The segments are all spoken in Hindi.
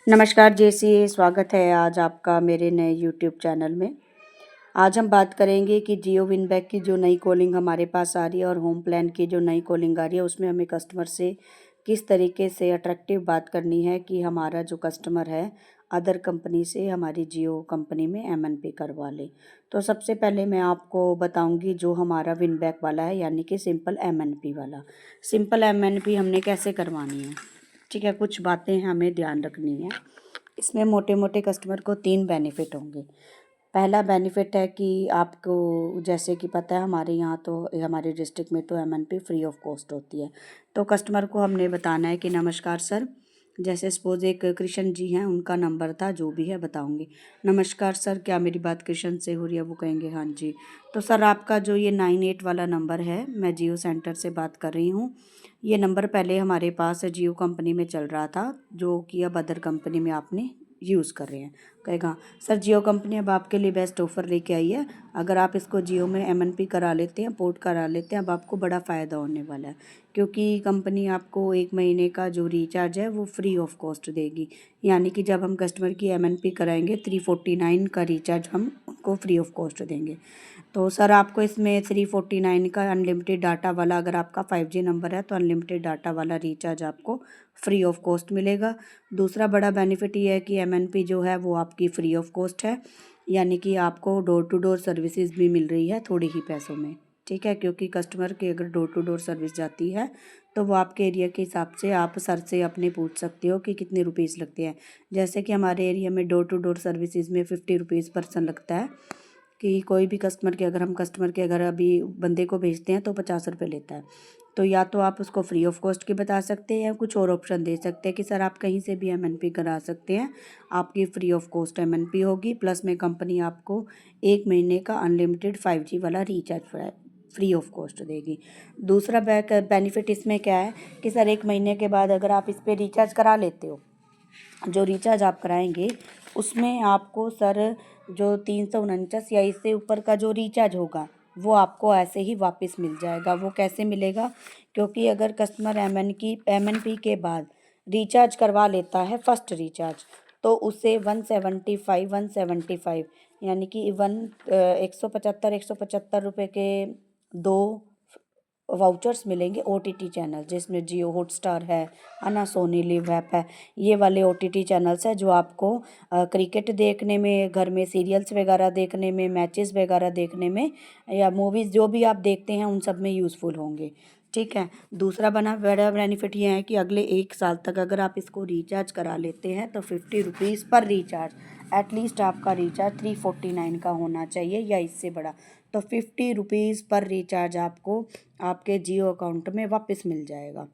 नमस्कार जैसी स्वागत है आज आपका मेरे नए यूट्यूब चैनल में। आज हम बात करेंगे कि जियो विनबैक की जो नई कॉलिंग हमारे पास आ रही है और होम प्लान की जो नई कॉलिंग आ रही है उसमें हमें कस्टमर से किस तरीके से अट्रैक्टिव बात करनी है कि हमारा जो कस्टमर है अदर कंपनी से हमारी जियो कंपनी में एमएनपी करवा ले। तो सबसे पहले मैं आपको बताऊंगी जो हमारा विनबैक वाला है यानी कि सिंपल एमएनपी वाला। सिंपल एमएनपी हमने कैसे करवानी है, ठीक है, कुछ बातें हमें ध्यान रखनी है। इसमें मोटे मोटे कस्टमर को 3 बेनिफिट होंगे। पहला बेनिफिट है कि आपको जैसे कि पता है हमारे यहाँ तो हमारे डिस्ट्रिक्ट में तो एमएनपी फ्री ऑफ कॉस्ट होती है। तो कस्टमर को हमने बताना है कि नमस्कार सर, जैसे सपोज एक कृष्ण जी हैं, उनका नंबर था, जो भी है बताऊंगी। नमस्कार सर, क्या मेरी बात कृष्ण से हो रही है? वो कहेंगे हाँ जी। तो सर आपका जो ये 98 वाला नंबर है, मैं जियो सेंटर से बात कर रही हूँ। ये नंबर पहले हमारे पास जियो कंपनी में चल रहा था, जो कि अब अदर कंपनी में आपने यूज़ कर रहे हैं। कहेगा सर जियो कंपनी अब आपके लिए बेस्ट ऑफ़र लेके आई है, अगर आप इसको जियो में एमएनपी करा लेते हैं, पोर्ट करा लेते हैं, अब आपको बड़ा फ़ायदा होने वाला है, क्योंकि कंपनी आपको 1 महीने का जो रिचार्ज है वो फ्री ऑफ कॉस्ट देगी। यानी कि जब हम कस्टमर की एमएनपी कराएंगे 349 का रिचार्ज हम उनको फ्री ऑफ कॉस्ट देंगे। तो सर आपको इसमें 349 का अनलिमिटेड डाटा वाला, अगर आपका 5G नंबर है तो अनलिमिटेड डाटा वाला रिचार्ज आपको फ्री ऑफ कॉस्ट मिलेगा। दूसरा बड़ा बेनिफिट ये है कि एमएनपी जो है वो आपकी फ्री ऑफ कॉस्ट है, यानी कि आपको डोर टू डोर सर्विसेज भी मिल रही है थोड़े ही पैसों में, ठीक है, क्योंकि कस्टमर की अगर डोर टू डोर सर्विस जाती है तो वो आपके एरिया के हिसाब से आप सर से अपने पूछ सकते हो कि कितने रुपीज़ लगते हैं। जैसे कि हमारे एरिया में डोर टू डोर सर्विसेज में 50 रुपीज़ पर्सन लगता है, कि कोई भी कस्टमर के अगर हम कस्टमर के अगर अभी बंदे को भेजते हैं तो 50 रुपये लेता है। तो या तो आप उसको फ्री ऑफ कॉस्ट की बता सकते हैं या कुछ और ऑप्शन दे सकते हैं कि सर आप कहीं से भी एमएनपी करा सकते हैं, आपकी फ्री ऑफ कॉस्ट एमएनपी होगी, प्लस में कंपनी आपको 1 महीने का अनलिमिटेड 5G वाला रिचार्ज फ्री ऑफ कॉस्ट देगी। दूसरा बेनिफिट इसमें क्या है कि सर 1 महीने के बाद अगर आप इस पर रिचार्ज करा लेते हो, जो रिचार्ज आप कराएंगे उसमें आपको सर जो 349 या इससे ऊपर का जो रिचार्ज होगा वो आपको ऐसे ही वापस मिल जाएगा। वो कैसे मिलेगा? क्योंकि अगर कस्टमर एमएनपी के बाद रिचार्ज करवा लेता है फर्स्ट रिचार्ज, तो उसे 175 यानी कि 175 के 2 वाउचर्स मिलेंगे ओटीटी चैनल, जिसमें जियो हॉटस्टार है, ना सोनी लिव ऐप है। ये वाले ओटीटी चैनल्स हैं जो आपको क्रिकेट देखने में, घर में सीरियल्स वगैरह देखने में, मैचेस वगैरह देखने में, या मूवीज़ जो भी आप देखते हैं उन सब में यूज़फुल होंगे, ठीक है। दूसरा बड़ा बेनिफिट ये है कि अगले 1 साल तक अगर आप इसको रिचार्ज करा लेते हैं तो 50 रुपीज़ पर रिचार्ज, एटलीस्ट आपका रिचार्ज 349 का होना चाहिए या इससे बड़ा, तो 50 रुपीज़ पर रिचार्ज आपको आपके जियो अकाउंट में वापस मिल जाएगा।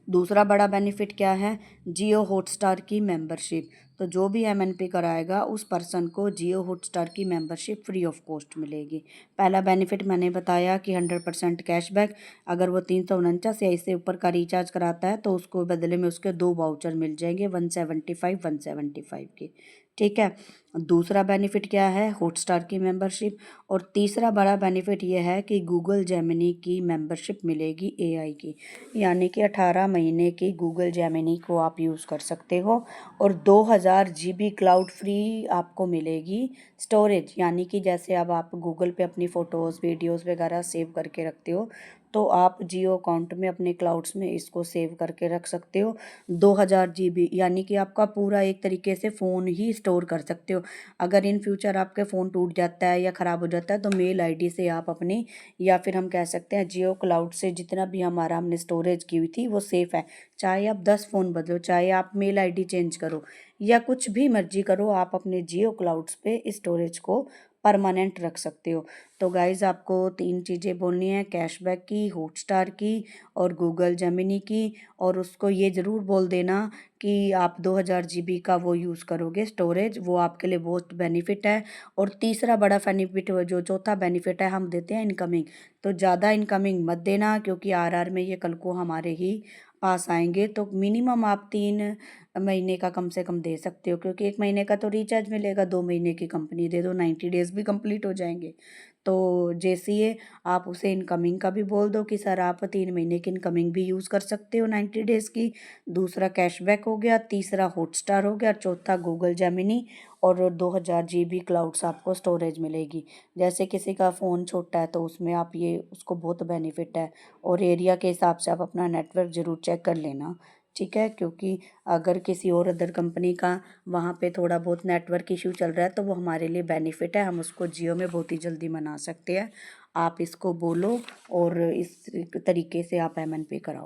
दूसरा बड़ा बेनिफिट क्या है? जियो हॉटस्टार की मेंबरशिप। तो जो भी एमएनपी कराएगा उस पर्सन को जियो हॉटस्टार की मेंबरशिप फ्री ऑफ कॉस्ट मिलेगी। पहला बेनिफिट मैंने बताया कि 100% कैशबैक, अगर वो 349 या इससे ऊपर का रिचार्ज कराता है तो उसको बदले में उसके 2 वाउचर मिल जाएंगे 175 के, ठीक है। दूसरा बेनिफिट क्या है? हॉटस्टार की मेंबरशिप। और तीसरा बड़ा बेनिफिट ये है कि गूगल जेमिनी की मेंबरशिप मिलेगी एआई की, यानी कि 18 महीने की गूगल जेमिनी को आप यूज़ कर सकते हो, और 2000 GB क्लाउड फ्री आपको मिलेगी स्टोरेज। यानी कि जैसे अब आप गूगल पे अपनी फ़ोटोज़ वीडियोज़ वगैरह सेव करके रखते हो, तो आप जियो अकाउंट में अपने क्लाउड्स में इसको सेव करके रख सकते हो। 2000 GB यानी कि आपका पूरा एक तरीके से फ़ोन ही स्टोर कर सकते हो। अगर इन फ्यूचर आपके फ़ोन टूट जाता है या ख़राब हो जाता है तो मेल आईडी से आप अपनी, या फिर हम कह सकते हैं जियो क्लाउड से जितना भी हमारा हमने स्टोरेज की हुई थी वो सेफ़ है। चाहे आप 10 फ़ोन बदलो, चाहे आप मेल आईडी चेंज करो या कुछ भी मर्जी करो, आप अपने जियो क्लाउड्स पे स्टोरेज को परमानेंट रख सकते हो। तो गाइज़ आपको 3 चीज़ें बोलनी है, कैशबैक की, हॉटस्टार की और गूगल जेमिनी की। और उसको ये ज़रूर बोल देना कि आप 2000 GB का वो यूज़ करोगे स्टोरेज, वो आपके लिए बहुत बेनिफिट है। और तीसरा बड़ा बेनिफिट, जो चौथा बेनिफिट है, हम देते हैं इनकमिंग। तो ज़्यादा इनकमिंग मत देना, क्योंकि आरआर में ये कल को हमारे ही पास आएंगे। तो मिनिमम आप 3 महीने का कम से कम दे सकते हो, क्योंकि 1 महीने का तो रिचार्ज मिलेगा, 2 महीने की कंपनी दे दो, 90 डेज़ भी कंप्लीट हो जाएंगे। तो जैसे ही आप उसे इनकमिंग का भी बोल दो कि सर आप 3 महीने की इनकमिंग भी यूज़ कर सकते हो 90 डेज़ की। दूसरा कैशबैक हो गया, तीसरा हॉटस्टार हो गया, चौथा गूगल जेमिनी और 2000 GB क्लाउड्स आपको स्टोरेज मिलेगी। जैसे किसी का फ़ोन छोटा है तो उसमें आप ये उसको बहुत बेनिफिट है। और एरिया के हिसाब से आप अपना नेटवर्क ज़रूर चेक कर लेना, ठीक है, क्योंकि अगर किसी और अदर कंपनी का वहाँ पे थोड़ा बहुत नेटवर्क इशू चल रहा है तो वो हमारे लिए बेनिफिट है, हम उसको जियो में बहुत ही जल्दी मना सकते हैं। आप इसको बोलो और इस तरीके से आप पेमेंट पे कराओ।